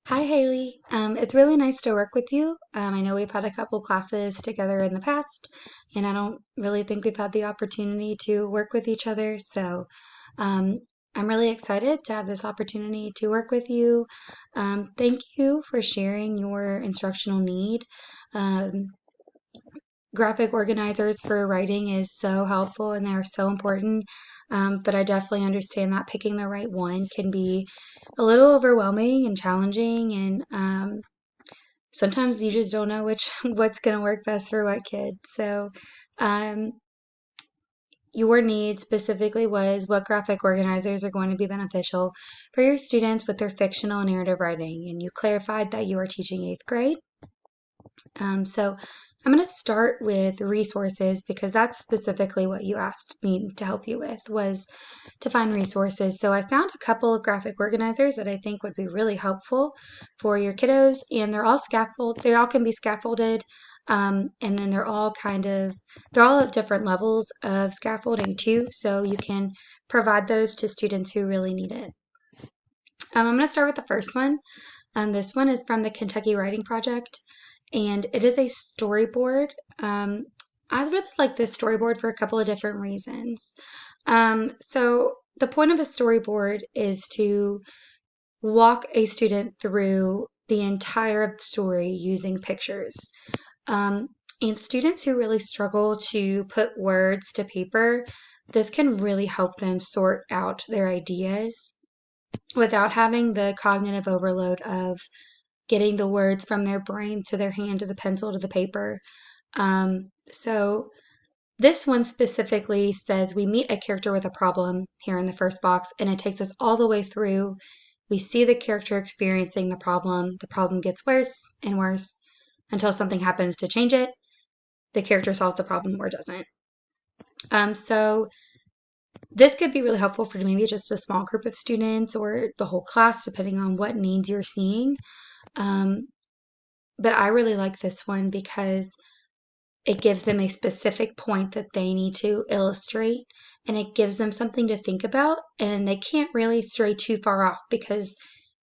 Hi, Hayley. It's really nice to work with you. I know we've had a couple classes together in the past, and I don't really think we've had the opportunity to work with each other. So um, I'm really excited to have this opportunity to work with you. Thank you for sharing your instructional need. Um, Graphic organizers for writing is so helpful and they're so important. But I definitely understand that picking the right one can be a little overwhelming and challenging, and sometimes you just don't know which what's going to work best for what kid. So, um, your need specifically was what graphic organizers are going to be beneficial for your students with their fictional and narrative writing, and you clarified that you are teaching eighth grade. So I'm going to start with resources because that's specifically what you asked me to help you with was to find resources. So I found a couple of graphic organizers that I think would be really helpful for your kiddos, and they're all scaffold. They all can be scaffolded, and then they're all at different levels of scaffolding too. So you can provide those to students who really need it. I'm going to start with the first one. This one is from the Kentucky Writing Project, and it is a storyboard. I really like this storyboard for a couple of different reasons. So the point of a storyboard is to walk a student through the entire story using pictures. Um, and students who really struggle to put words to paper, this can really help them sort out their ideas without having the cognitive overload of getting the words from their brain to their hand to the pencil to the paper. So this one specifically says we meet a character with a problem here in the first box, and it takes us all the way through. We see the character experiencing the problem. The problem gets worse and worse until something happens to change it. The character solves the problem or doesn't. So this could be really helpful for maybe just a small group of students or the whole class, depending on what needs you're seeing. Um, but I really like this one because it gives them a specific point that they need to illustrate, and it gives them something to think about, and they can't really stray too far off because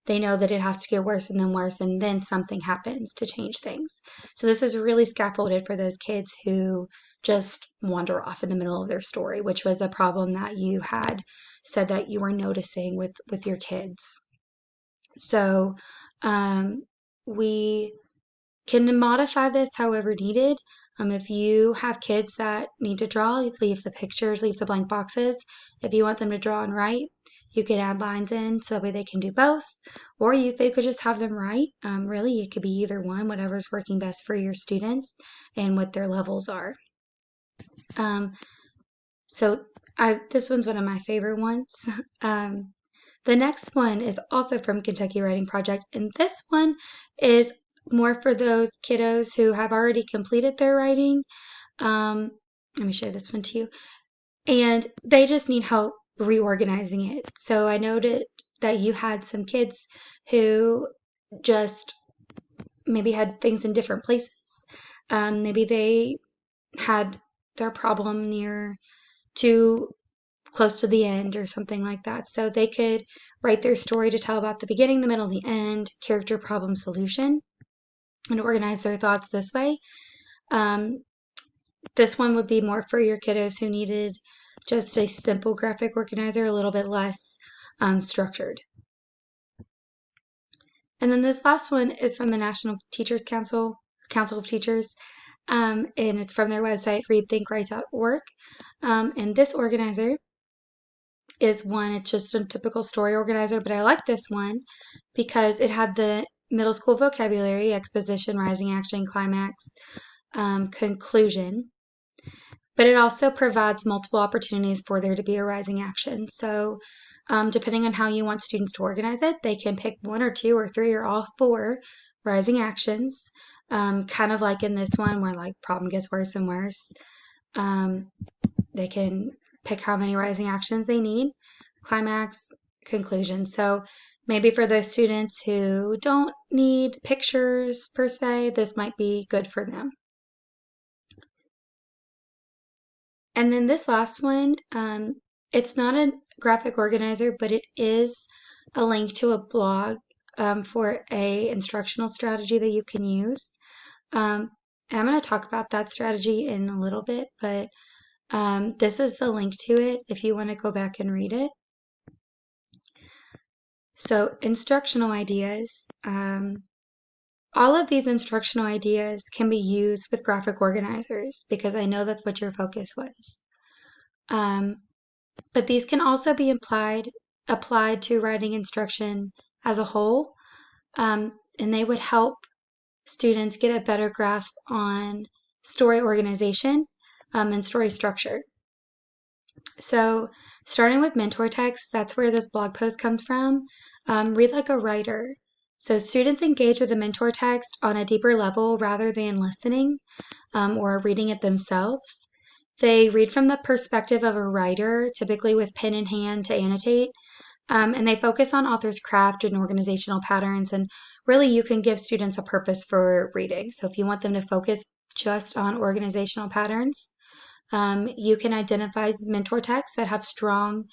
they know that it has to get worse and then something happens to change things. So this is really scaffolded for those kids who just wander off in the middle of their story, which was a problem that you had said that you were noticing with your kids. So um, we can modify this however needed. If you have kids that need to draw, you leave the pictures, leave the blank boxes. If you want them to draw and write, you could add lines in so that way they can do both. Or they could just have them write. Really, it could be either one, whatever's working best for your students and what their levels are. Um, so this one's one of my favorite ones. um, the next one is also from Kentucky Writing Project, and this one is more for those kiddos who have already completed their writing. Let me show this one to you. And they just need help reorganizing it. So I noted that you had some kids who just maybe had things in different places. Maybe they had their problem near too close to the end or something like that. So they could write their story to tell about the beginning, the middle, the end, character, problem, solution, and organize their thoughts this way. Um, this one would be more for your kiddos who needed just a simple graphic organizer, a little bit less structured. And then this last one is from the National Teachers Council, Council of Teachers, and it's from their website, readthinkwrite.org. And this organizer is one, it's just a typical story organizer, but I like this one because it had the middle school vocabulary, exposition, rising action, climax, conclusion, but it also provides multiple opportunities for there to be a rising action. So depending on how you want students to organize it, they can pick one or two or three or all four rising actions, kind of like in this one where like problem gets worse and worse. They can pick how many rising actions they need, climax, conclusion. So maybe for those students who don't need pictures per se, this might be good for them. And then this last one, it's not a graphic organizer, but it is a link to a blog for a instructional strategy that you can use. And I'm going to talk about that strategy in a little bit, but this is the link to it if you want to go back and read it. So instructional ideas. All of these instructional ideas can be used with graphic organizers because I know that's what your focus was. But these can also be applied to writing instruction as a whole, and they would help students get a better grasp on story organization and story structure. So starting with mentor text, that's where this blog post comes from. Read like a writer. So students engage with the mentor text on a deeper level rather than listening or reading it themselves. They read from the perspective of a writer, typically with pen in hand to annotate, and they focus on author's craft and organizational patterns. And really, you can give students a purpose for reading. So if you want them to focus just on organizational patterns, you can identify mentor texts that have strong,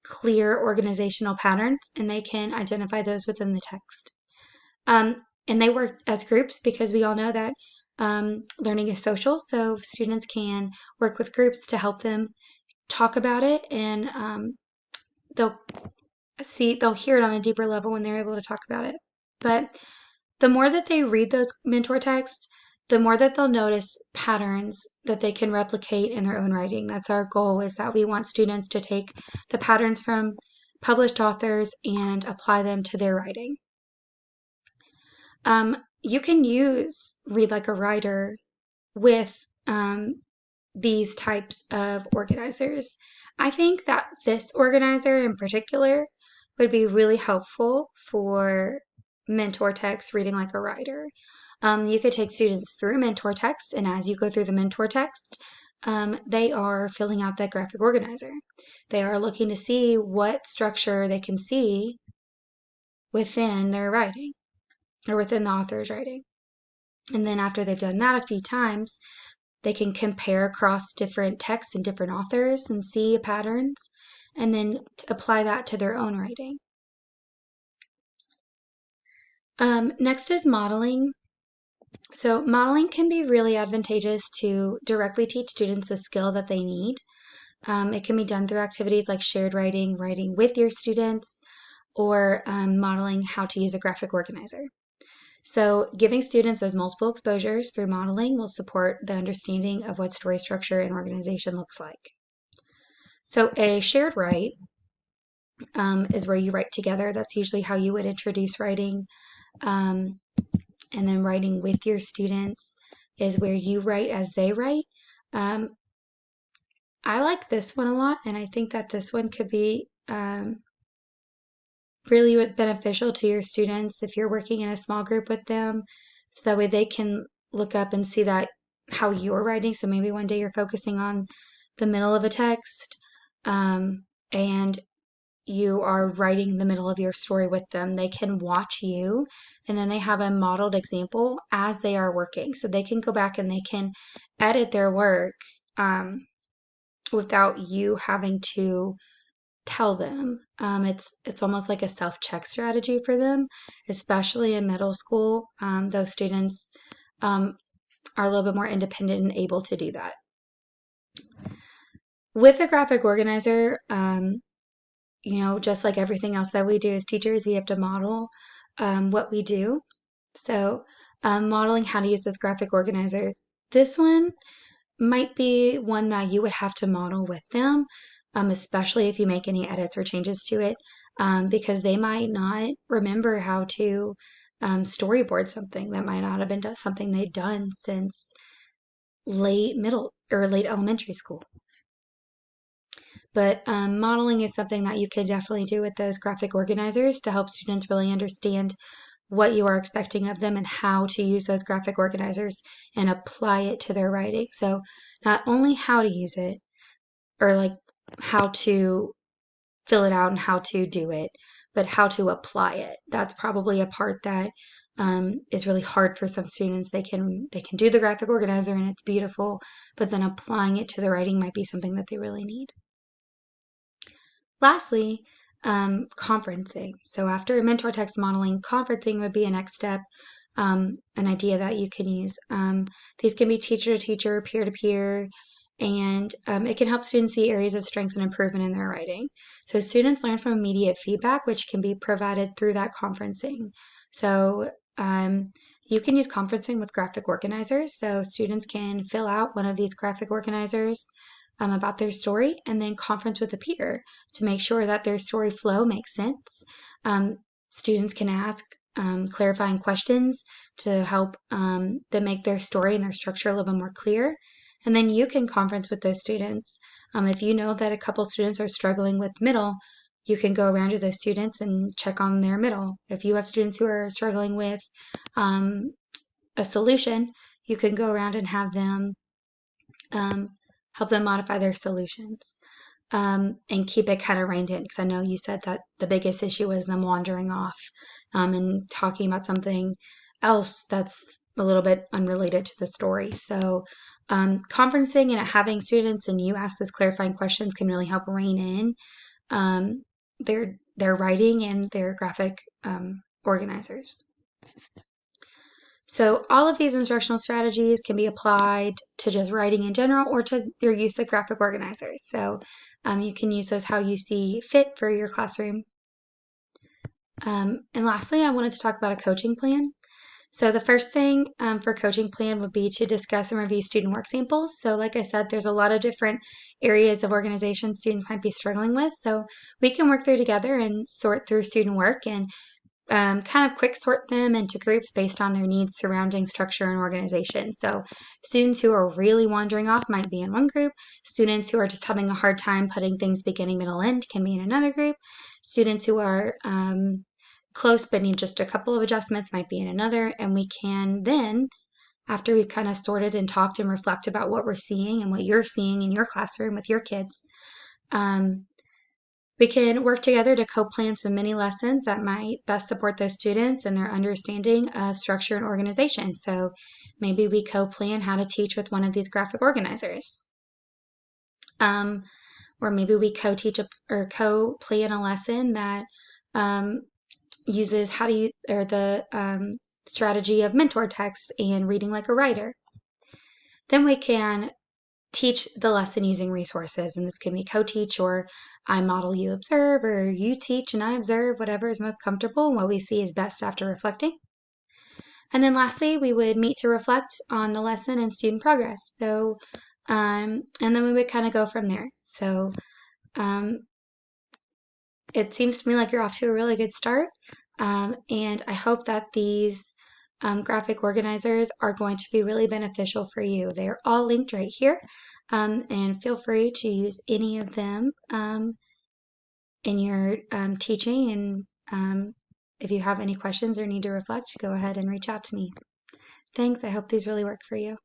clear organizational patterns, and they can identify those within the text. And they work as groups because we all know that learning is social, so students can work with groups to help them talk about it, and they'll hear it on a deeper level when they're able to talk about it. But the more that they read those mentor texts, the more that they'll notice patterns that they can replicate in their own writing. That's our goal, is that we want students to take the patterns from published authors and apply them to their writing. You can use Read Like a Writer with these types of organizers. I think that this organizer in particular would be really helpful for mentor text reading like a writer. You could take students through mentor text, and as you go through the mentor text, they are filling out that graphic organizer. They are looking to see what structure they can see within their writing or within the author's writing. And then after they've done that a few times, they can compare across different texts and different authors and see patterns, and then apply that to their own writing. Next is modeling. So modeling can be really advantageous to directly teach students a skill that they need. It can be done through activities like shared writing, writing with your students, or modeling how to use a graphic organizer. So giving students those multiple exposures through modeling will support the understanding of what story structure and organization looks like. So a shared write is where you write together. That's usually how you would introduce writing. And then writing with your students is where you write as they write. I like this one a lot, and I think that this one could be really beneficial to your students if you're working in a small group with them, so that way they can look up and see that how you're writing. So maybe one day you're focusing on the middle of a text, and you are writing the middle of your story with them. They can watch you, and then they have a modeled example as they are working. So they can go back and they can edit their work without you having to tell them. It's almost like a self-check strategy for them, especially in middle school. Those students are a little bit more independent and able to do that. With a graphic organizer, just like everything else that we do as teachers, we have to model what we do. So modeling how to use this graphic organizer. This one might be one that you would have to model with them, especially if you make any edits or changes to it, because they might not remember how to storyboard something. That might not have been something they've done since late middle or late elementary school. But modeling is something that you can definitely do with those graphic organizers to help students really understand what you are expecting of them and how to use those graphic organizers and apply it to their writing. So not only how to use it, or like how to fill it out and how to do it, but how to apply it. That's probably a part that is really hard for some students. They can do the graphic organizer and it's beautiful, but then applying it to the writing might be something that they really need. Lastly, conferencing. So after mentor text modeling, conferencing would be a next step, an idea that you can use. These can be teacher to teacher, peer to peer, and it can help students see areas of strength and improvement in their writing. So students learn from immediate feedback, which can be provided through that conferencing. So you can use conferencing with graphic organizers. So students can fill out one of these graphic organizers about their story and then conference with a peer to make sure that their story flow makes sense. Um, Students can ask clarifying questions to help them make their story and their structure a little bit more clear. And then you can conference with those students. If you know that a couple students are struggling with middle, you can go around to those students and check on their middle. If you have students who are struggling with a solution, you can go around and have them help them modify their solutions. And keep it kind of reined in, because I know you said that the biggest issue was them wandering off and talking about something else that's a little bit unrelated to the story. So conferencing and having students and you ask those clarifying questions can really help rein in their writing and their graphic organizers. So all of these instructional strategies can be applied to just writing in general or to your use of graphic organizers. So you can use those how you see fit for your classroom. And lastly, I wanted to talk about a coaching plan. So the first thing for coaching plan would be to discuss and review student work samples. So like I said, there's a lot of different areas of organization students might be struggling with. So we can work through together and sort through student work and kind of quick sort them into groups based on their needs surrounding structure and organization. So students who are really wandering off might be in one group. Students who are just having a hard time putting things beginning, middle, end can be in another group. Students who are close but need just a couple of adjustments might be in another. And we can then, after we've kind of sorted and talked and reflect about what we're seeing and what you're seeing in your classroom with your kids, we can work together to co-plan some mini lessons that might best support those students and their understanding of structure and organization. So maybe we co-plan how to teach with one of these graphic organizers. Or maybe we co-teach or co-plan a lesson that uses how to use or the strategy of mentor text and reading like a writer. Then we can teach the lesson using resources, and this can be co-teach or I model, you observe, or you teach and I observe, whatever is most comfortable and what we see is best after reflecting. And then lastly, we would meet to reflect on the lesson and student progress. So, and then we would kind of go from there. So it seems to me like you're off to a really good start. And I hope that these graphic organizers are going to be really beneficial for you. They're all linked right here. And feel free to use any of them in your teaching. And if you have any questions or need to reflect, go ahead and reach out to me. Thanks. I hope these really work for you.